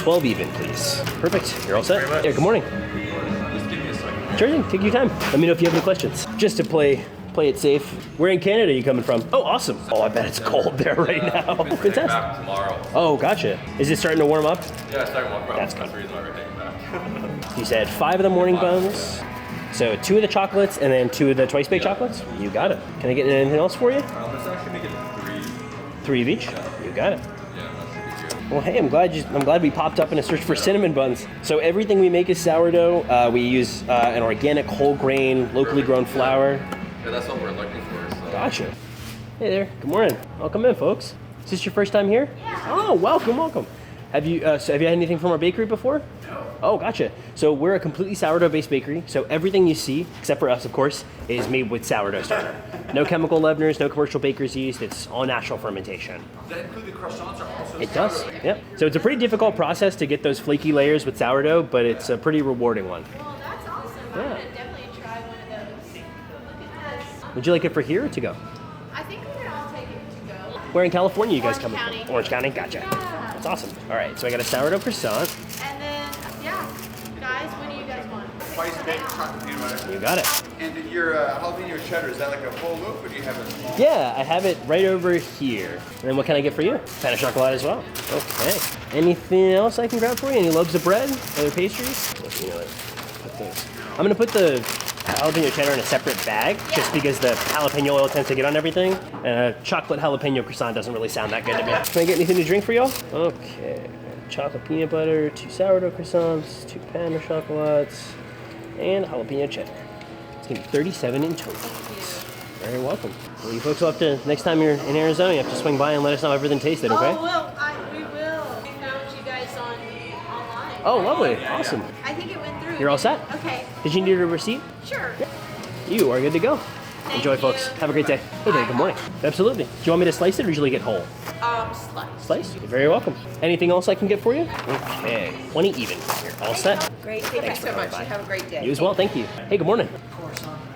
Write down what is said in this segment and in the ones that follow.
12 even, please. Perfect. You're all set. Very much. Yeah, good morning. Just give me a second. Sure thing. Take your time. Let me know if you have any questions. Just to play it safe. Where in Canada are you coming from? Oh, awesome. Oh, I bet it's cold there right now. Fantastic. Back tomorrow. Oh, gotcha. Is it starting to warm up? Yeah, it's starting to warm up. That's That's good. the reason why we're taking back. You said 5 of the morning buns. So 2 of the chocolates and then 2 of the twice baked chocolates. You got it. Can I get anything else for you? Let's actually make it 3. 3 of each. You got it. Yeah, that should be good. Well, hey, I'm glad we popped up in a search for cinnamon buns. So everything we make is sourdough. We use an organic, whole grain, locally grown flour. Yeah, that's what we're looking for. So. Gotcha. Hey there. Good morning. Welcome in, folks. Is this your first time here? Yeah. Oh, welcome. Have you had anything from our bakery before? No. Oh, gotcha. So we're a completely sourdough-based bakery. So everything you see, except for us, of course, is made with sourdough starter. No chemical leaveners, no commercial baker's yeast. It's all natural fermentation. Does that include the croissants are also It does. Yep. So it's a pretty difficult process to get those flaky layers with sourdough, but it's a pretty rewarding one. Well, that's awesome. I'm Yeah. gonna definitely try one of those. Look at this. Would you like it for here or to go? I think we're gonna all take it to go. Where in California you guys Orange coming County. from? Orange County? Gotcha. Yeah. That's awesome. All right, so I got a sourdough croissant. And then, yeah, guys, what do you guys want? Twice baked chocolate peanut butter. You got it. And then your jalapeno cheddar, is that like a full loop or do you have a small? Yeah, I have it right over here. And then what can I get for you? Pan of chocolate as well. Okay. Anything else I can grab for you? Any loaves of bread? Other pastries? You know what? Put those. I'm gonna put the jalapeno cheddar in a separate bag, just because the jalapeno oil tends to get on everything. And a chocolate jalapeno croissant doesn't really sound that good to me. Can I get anything to drink for y'all? Okay. Chocolate peanut butter, 2 sourdough croissants, 2 pan of chocolates, and jalapeno cheddar. It's gonna be 37 in total. Very welcome. Well, you folks will have to, next time you're in Arizona, you have to swing by and let us know how everything tasted, okay? Oh, well, we will. We found you guys online. Oh, lovely. Awesome. I think it went through. You're all set? Okay. Did you need a receipt? Sure. You are good to go. Thank Enjoy, you. folks. Have a great day. Hey there, good morning. Absolutely. Do you want me to slice it or usually get whole? Slice. Slice? You're very welcome. Anything else I can get for you? Okay. 20 even. You're all set. Great. Thank you so much. You have a great day. You as well, thank you. Hey, good morning.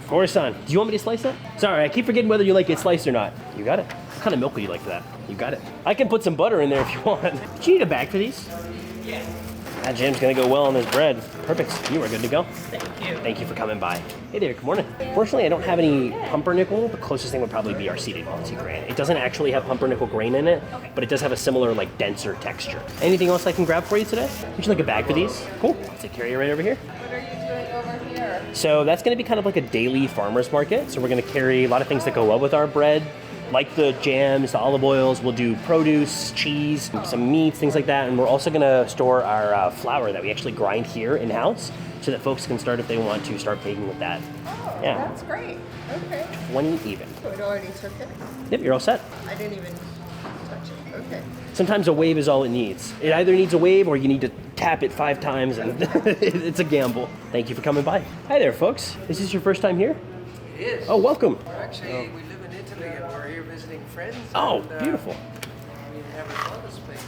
Coruscant. Do you want me to slice that? Sorry, I keep forgetting whether you like it sliced or not. You got it. What kind of milk would you like for that? You got it. I can put some butter in there if you want. Do you need a bag for these? Yeah. That jam's gonna go well on this bread. Perfect. You are good to go. Thank you. Thank you for coming by. Hey there, good morning. Fortunately, I don't have any pumpernickel. The closest thing would probably be our seeded multi-grain. It doesn't actually have pumpernickel grain in it, but it does have a similar, like, denser texture. Anything else I can grab for you today? Would you like a bag for these? Cool. I'll take care of you right over here. What are you doing over here? So that's going to be kind of like a daily farmer's market. So we're going to carry a lot of things that go well with our bread, like the jams, the olive oils. We'll do produce, cheese, some meats, things like that. And we're also going to store our flour that we actually grind here in-house so that folks can start, if they want to, start baking with that. Oh, Yeah. that's great. Okay. 20 even. So it already took it? Yep, you're all set. I didn't even touch it. Okay. Sometimes a wave is all it needs. It either needs a wave or you need to tap it 5 times, and it's a gamble. Thank you for coming by. Hi there, folks. Is this your first time here? It is. Oh, welcome. We're actually, we live in Italy and we're here visiting friends. Oh, and, beautiful. We never thought this place.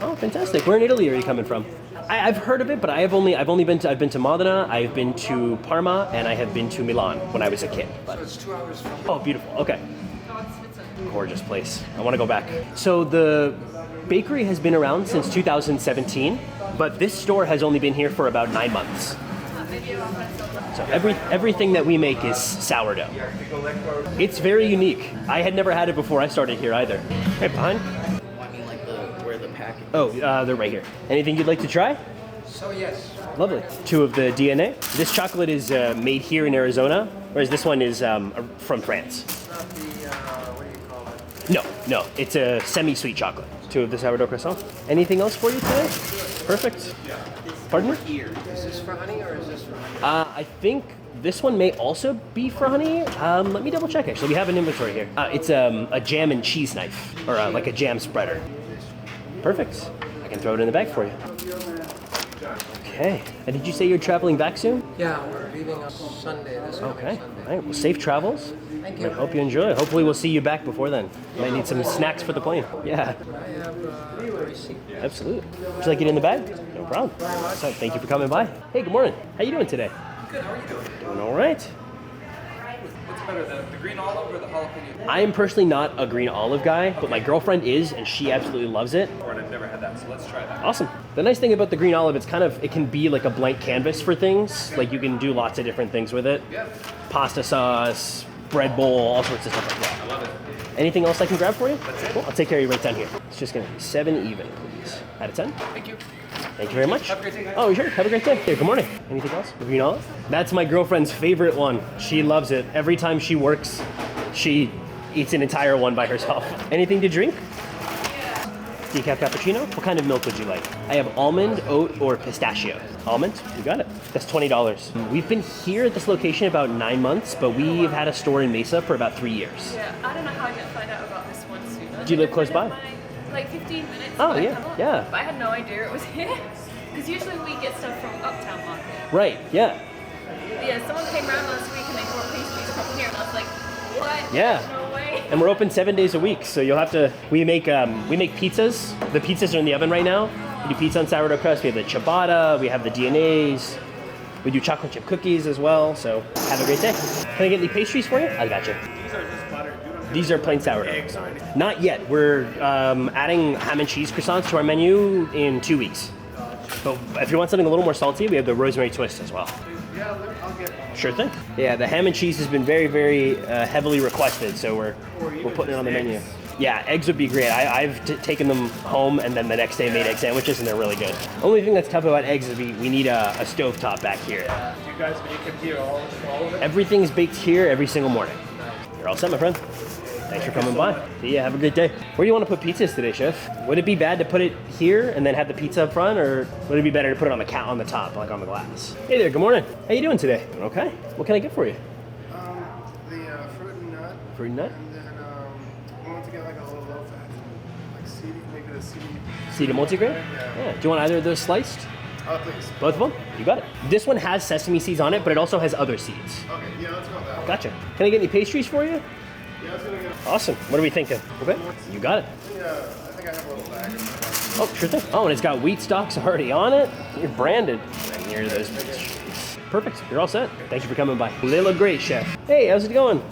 Oh, fantastic. Where in Italy are you coming from? I've heard of it, but I've been to Modena, I've been to Parma, and I have been to Milan when I was a kid. So it's 2 hours from Oh, beautiful. Okay. Gorgeous place. I want to go back. So the bakery has been around since 2017, but this store has only been here for about 9 months. So everything that we make is sourdough. It's very unique. I had never had it before I started here either. Right behind. I mean, like where the package. Oh, they're right here. Anything you'd like to try? So yes. Lovely. 2 of the DNA. This chocolate is made here in Arizona, whereas this one is from France. It's not the, what do you call it? No, it's a semi-sweet chocolate. 2 of the sourdough croissant. Anything else for you today? Perfect. Pardon me? Is this for honey or is this for honey? I think this one may also be for honey. Let me double check, actually. We have an inventory here. It's a jam and cheese knife, or like a jam spreader. Perfect. I can throw it in the bag for you. Okay. And did you say you're traveling back soon? Yeah, we're leaving on Sunday, this coming Okay. Sunday. All right. Well, safe travels. Thank I you. hope you enjoy. Hopefully we'll see you back before then. Might need some snacks for the plane. Yeah, I have a receipt. absolutely. Would you like it in the bag? No problem. So, thank you for coming by. Hey, good morning. How you doing today? Good, how are you doing? Doing all right. What's Better the green olive or the jalapeno? I am personally not a green olive guy, but my girlfriend is, and she absolutely loves it. I've never had that, so let's try that. Awesome. The nice thing about the green olive, it can be like a blank canvas for things. Like you can do lots of different things with it. Yeah. Pasta sauce, bread bowl, all sorts of stuff like that. I love it. Anything else I can grab for you? That's it. Cool. I'll take care of you right down here. It's just gonna be 7 even, please. Out of 10? Thank you. Thank you very much. Have a great day, guys. Oh, sure. Have a great day. Here, good morning. Anything else? Green olive? That's my girlfriend's favorite one. She loves it. Every time she works, she eats an entire one by herself. Anything to drink? Decaf cappuccino? What kind of milk would you like? I have almond, oat, or pistachio. Almond? You got it. That's $20. We've been here at this location about 9 months, but we've had a store in Mesa for about 3 years. Yeah, I don't know how I didn't find out about this one sooner. Do you live close by? Like 15 minutes. Oh, away yeah, from it. yeah. But I had no idea it was here. Because usually we get stuff from Uptown Market. Right, yeah. But yeah, someone came around last week and they brought pastries from here, and I was like, what? Yeah. There's no way. And we're open 7 days a week, so you'll have to. We make pizzas. The pizzas are in the oven right now. We do pizza on sourdough crust. We have the ciabatta. We have the DNAs. We do chocolate chip cookies as well. So have a great day. Can I get any pastries for you? I got you. These are plain sourdough. Not yet. We're adding ham and cheese croissants to our menu in 2 weeks. But if you want something a little more salty, we have the rosemary twist as well. Yeah, I'll get one. Sure thing. Yeah, the ham and cheese has been very, very heavily requested, so we're putting it on the menu. Yeah, eggs would be great. I've taken them home and then the next day made egg sandwiches, and they're really good. Only thing that's tough about eggs is we need a stovetop back here. Do you guys make it here all of it? Everything's baked here every single morning. You're all set, my friend. Thanks for coming by. See ya, have a great day. Where do you want to put pizzas today, chef? Would it be bad to put it here and then have the pizza up front, or would it be better to put it on the top, like on the glass? Hey there, good morning. How you doing today? Okay. What can I get for you? The fruit and nut. Fruit and nut? And then I want to get like a little low fat, like seedy, maybe the seedy. Seeded multigrain? Yeah. Do you want either of those sliced? Please. Both of them? You got it. This one has sesame seeds on it, but it also has other seeds. Okay, yeah, let's go with that one. Gotcha. Can I get any pastries for you? Yeah, let's go get. Awesome. What are we thinking? Okay. You got it. Yeah, I think I have a little bag. Oh, sure thing. Oh, and it's got wheat stalks already on it. You're branded. Right near those pastries. Perfect. You're all set. Thanks for coming by. They look great, chef. Hey, how's it going?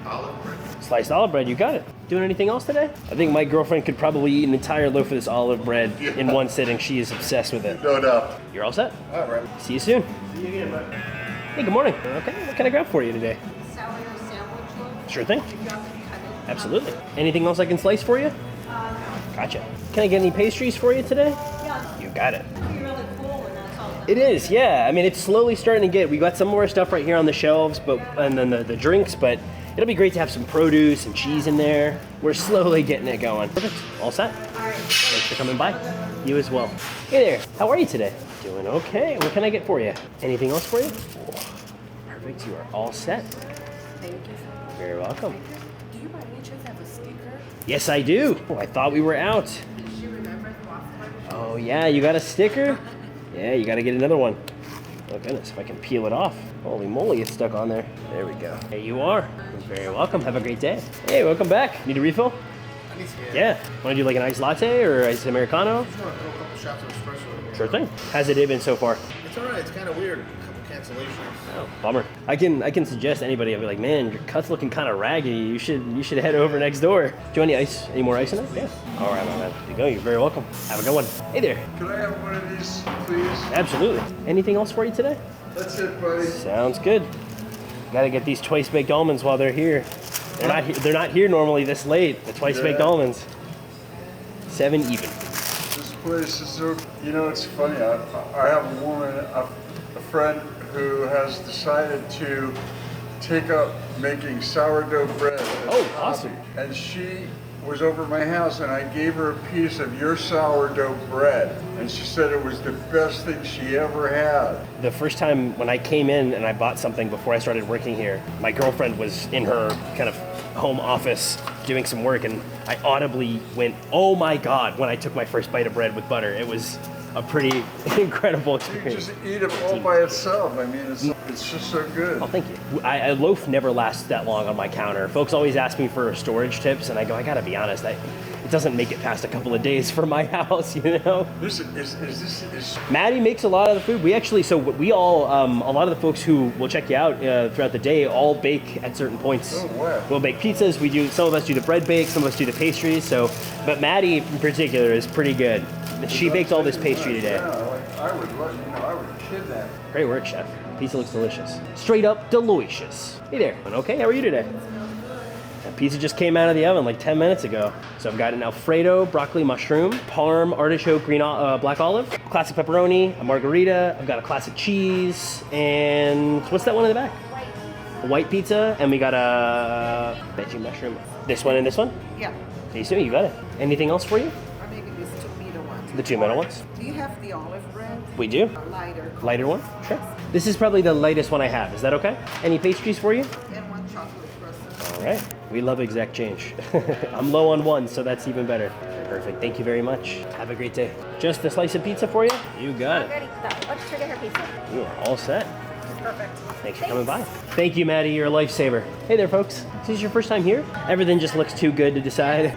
Olive bread. Sliced olive bread. You got it. Doing anything else today? I think my girlfriend could probably eat an entire loaf of this olive bread in one sitting. She is obsessed with it. No doubt. You're all set. All right. See you soon. See you again, bud. Hey, good morning. Okay, what can I grab for you today? Sourdough sandwich loaf. Sure thing. You got to cut it. Absolutely. Anything else I can slice for you? Gotcha. Can I get any pastries for you today? Yeah, You got it. it's really cool when that's all done. It is, yeah. I mean, it's slowly starting to get. We got some more stuff right here on the shelves, and then the drinks, but it'll be great to have some produce and cheese in there. We're slowly getting it going. Perfect. All set. Thanks for coming by. You as well. Hey there. How are you today? Doing okay. What can I get for you? Anything else for you? Perfect. You are all set. Thank you. Very welcome. Do you by any chance have a sticker? Yes, I do. Oh, I thought we were out. Did you remember the last time? Oh yeah, you got a sticker? Yeah, you got to get another one. Oh goodness, if I can peel it off. Holy moly, it's stuck on there. There we go. There you are. You're very welcome. Have a great day. Hey, welcome back. Need a refill? I need some. Yeah. Want to do like an iced latte or iced Americano? I just want to throw a couple shots of espresso. Sure thing. How's the day been so far? It's alright. It's kind of weird. A couple cancellations. Oh, bummer. I can suggest anybody. I'll be like, man, your cut's looking kind of raggy. You should head over next door. Do you want any ice? Any more ice in it? Yeah. All right, my man. There you go. You're very welcome. Have a good one. Hey there. Could I have one of these, please? Absolutely. Anything else for you today? That's it, buddy. Sounds good. Gotta get these twice baked almonds while they're here. They're not here normally this late. The twice baked almonds. 7 even. This place is so, it's funny. I have a woman, a friend who has decided to take up making sourdough bread. as Oh, a hobby. awesome. And she was over at my house and I gave her a piece of your sourdough bread. And she said it was the best thing she ever had. The first time when I came in and I bought something before I started working here, my girlfriend was in her kind of home office doing some work, and I audibly went, oh my God, when I took my first bite of bread with butter. It was a pretty incredible You experience. just eat it all by itself. I mean, it's just so good. Oh, thank you. A loaf never lasts that long on my counter. Folks always ask me for storage tips, and I go, I gotta be honest, doesn't make it past a couple of days for my house, you know? Is Maddie makes a lot of the food. We actually, so we all, a lot of the folks who will check you out throughout the day all bake at certain points. Oh, wow. We'll bake pizzas. Some of us do the bread bake, some of us do the pastries. So, but Maddie in particular is pretty good. She baked all this pastry today. Yeah, I would kid that. Great work, chef. Pizza looks delicious. Straight up delicious. Hey there. Okay, how are you today? That pizza just came out of the oven like 10 minutes ago. So I've got an Alfredo broccoli mushroom, parm artichoke green black olive, classic pepperoni, a margarita. I've got a classic cheese, and what's that one in the back? A white pizza, and we got a veggie mushroom. This one and this one? Yeah. These two, you got it. Anything else for you? Or maybe these two middle ones. The two middle ones? Do you have the olive bread? We do. A lighter. Lighter one? Sure. This is probably the lightest one I have. Is that okay? Any pastries for you? And one chocolate croissant. All right. We love exact change. I'm low on one, so that's even better. Perfect. Thank you very much. Have a great day. Just a slice of pizza for you? You got it. Let's try to her pizza. You are all set. Perfect. Thanks for coming by. Thank you, Maddie. You're a lifesaver. Hey there, folks. This is your first time here? Everything just looks too good to decide.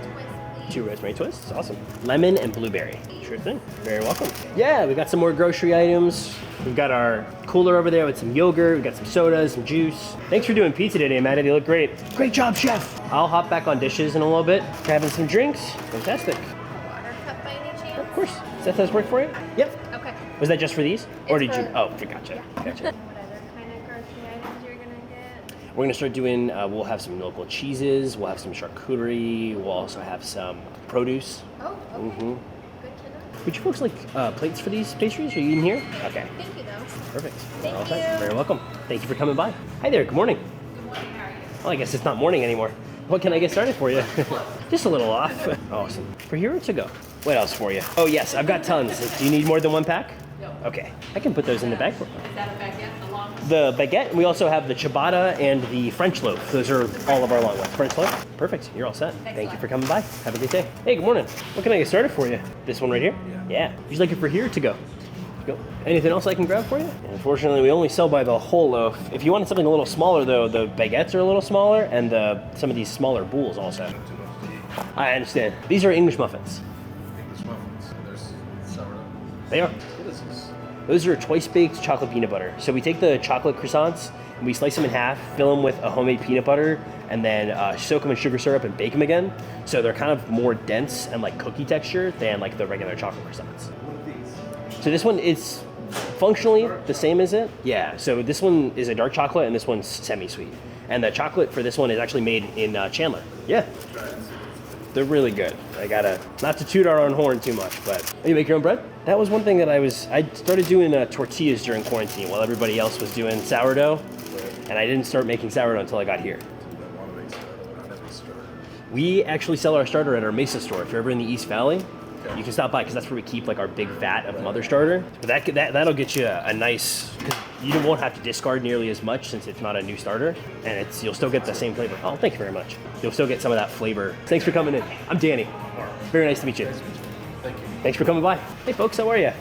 2 rosemary twists. Awesome. Lemon and blueberry. Sure thing. Very welcome. Yeah, we got some more grocery items. We've got our cooler over there with some yogurt. We've got some sodas, some juice. Thanks for doing pizza today, Maddie. They look great. Great job, chef. I'll hop back on dishes in a little bit. Grabbing some drinks. Fantastic. Water cup by any chance? Of course. Does that does work for you? Yep. Okay. Was that just for these? Or did It's you? for- Oh, gotcha. Gotcha. What other kind of grocery items you're gonna get? We're gonna start doing, we'll have some local cheeses, we'll have some charcuterie, we'll also have some produce. Oh, okay. Mm-hmm. Good to know. Would you folks like plates for these pastries? Are you in here? Okay, Thank you, though. perfect. Thank All set. you. Very welcome. Thank you for coming by. Hi there, good morning. Good morning, how are you? Well, I guess it's not morning anymore. What can I get started for you? Just a little off. Awesome. For here or to go? What else for you? Oh yes, I've got tons. Do you need more than one pack? No. Okay, I can put those in the bag for you. Is that a baguette? The long? The baguette, we also have the ciabatta and the French loaf. Those are all of our long ones. French loaf? Perfect, you're all set. Thank you for coming by. Have a good day. Hey, good morning. What can I get started for you? This one right here? Yeah. Would you like it for here or to go? Go. Anything else I can grab for you? Unfortunately, we only sell by the whole loaf. If you wanted something a little smaller though, the baguettes are a little smaller and some of these smaller boules also. I understand. These are English muffins. English muffins. There's sourdough. They are. What is this? Those are twice baked chocolate peanut butter. So we take the chocolate croissants and we slice them in half, fill them with a homemade peanut butter, and then soak them in sugar syrup and bake them again. So they're kind of more dense and like cookie texture than like the regular chocolate croissants. What are these? So this one is functionally the same as it. Yeah, so this one is a dark chocolate and this one's semi-sweet. And the chocolate for this one is actually made in Chandler. Yeah. They're really good. I gotta, not to toot our own horn too much, but you make your own bread? That was one thing that I started doing tortillas during quarantine while everybody else was doing sourdough. And I didn't start making sourdough until I got here. We actually sell our starter at our Mesa store. If you're ever in the East Valley, you can stop by because that's where we keep like our big vat of mother starter. But that'll get you a nice, cause you won't have to discard nearly as much since it's not a new starter, and you'll still get the same flavor. Oh, thank you very much. You'll still get some of that flavor. Thanks for coming in. I'm Danny. Very nice to meet you. Thank you. Thanks for coming by. Hey folks, how are you?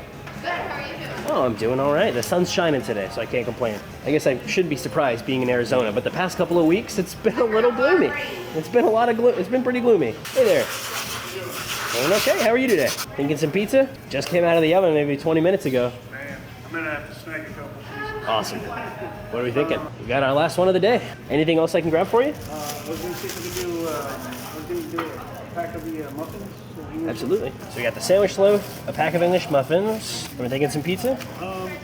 Good, how are you doing? Oh, I'm doing all right. The sun's shining today, so I can't complain. I guess I shouldn't be surprised being in Arizona, but the past couple of weeks, it's been a little gloomy. It's been a lot of it's been pretty gloomy. Hey there. Doing okay, how are you today? Thinking some pizza? Just came out of the oven maybe 20 minutes ago. Man, I'm gonna have to snag a couple pieces. Awesome. What are we thinking? We got our last one of the day. Anything else I can grab for you? I was gonna see if we could do a pack of the muffins. Absolutely. So we got the sandwich loaf, a pack of English muffins. We're thinking some pizza?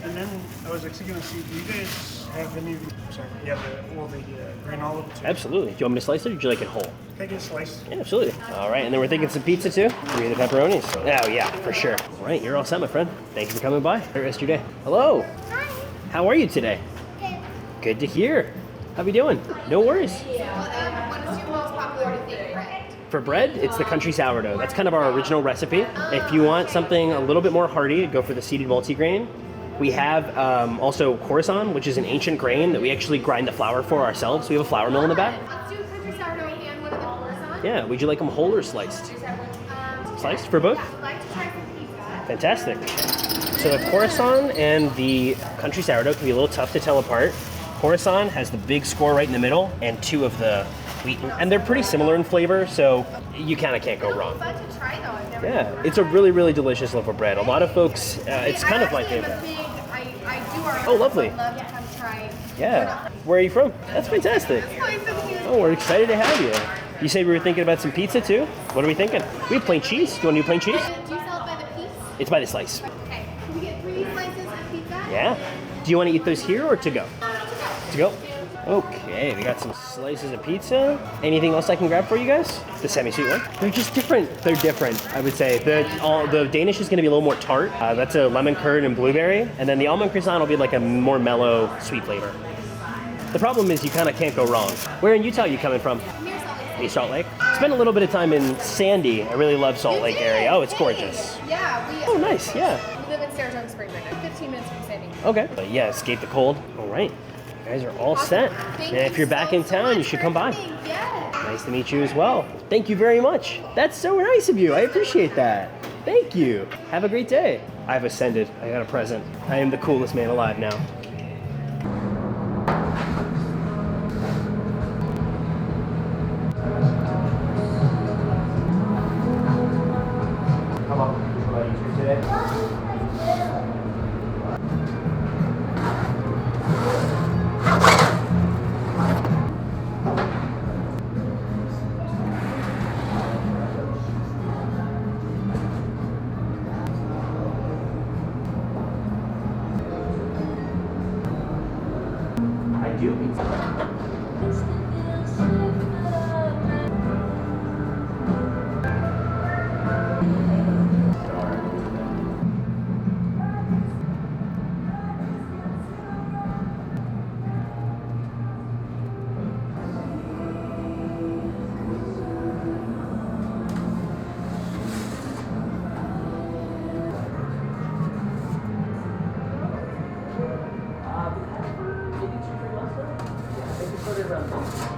And then I was actually gonna see, do you guys have any, sorry, yeah, the green olive too? Absolutely. Do you want me to slice it or would you like it whole? Can I get a slice? Yeah, absolutely. All right, and then we're thinking some pizza too. Three of the pepperonis. Oh yeah, for sure. All right, you're all set, my friend. Thank you for coming by. Have the rest of your day. Hello. Hi. How are you today? Good. Good to hear. How you doing? No worries. What is your most popular thing, bread? For bread, it's the country sourdough. That's kind of our original recipe. If you want something a little bit more hearty, go for the seeded multigrain. We have also croissant, which is an ancient grain that we actually grind the flour for ourselves. We have a flour mill in the back. Let's do country sourdough and one of the croissants. Yeah, would you like them whole or sliced? Sliced for both? Yeah, I'd like to try some pizza. Fantastic. So the croissant and the country sourdough can be a little tough to tell apart. Croissant has the big score right in the middle and two of the sweetened, and they're pretty similar in flavor, so you kind of can't go wrong. Fun to try though. I've never Yeah, it's a really, really delicious loaf of bread. A lot of folks, it's kind of my favorite. I do our Oh, lovely. I'd love to come try. Yeah. Where are you from? That's fantastic. Oh, we're excited to have you. You say we were thinking about some pizza too? What are we thinking? We have plain cheese. Do you want to do plain cheese? Do you sell it by the piece? It's by the slice. Okay. Can we get 3 slices of pizza? Yeah. Do you want to eat those here or to go? To go. Okay, we got some slices of pizza. Anything else I can grab for you guys? The semi-sweet one. They're just different. They're different, I would say. The Danish is going to be a little more tart. That's a lemon curd and blueberry. And then the almond croissant will be like a more mellow, sweet flavor. The problem is you kind of can't go wrong. Where in Utah are you coming from? Near Salt Lake. Spent a little bit of time in Sandy. I really love Salt Lake area. Oh, it's gorgeous. Yeah. Oh, nice. Yeah. We live in Saratoga Springs right now. 15 minutes from Sandy. Okay. But yeah, escape the cold. All right. You guys are all set. Thank And if you're you back so in town, much you should for come by. coming. Yes. Nice to meet you as well. Thank you very much. That's so nice of you. I appreciate that. Thank you. Have a great day. I've ascended. I got a present. I am the coolest man alive now. Come on. What about you today? I do pizza. Maybe 2 for less. Yeah, I think we started around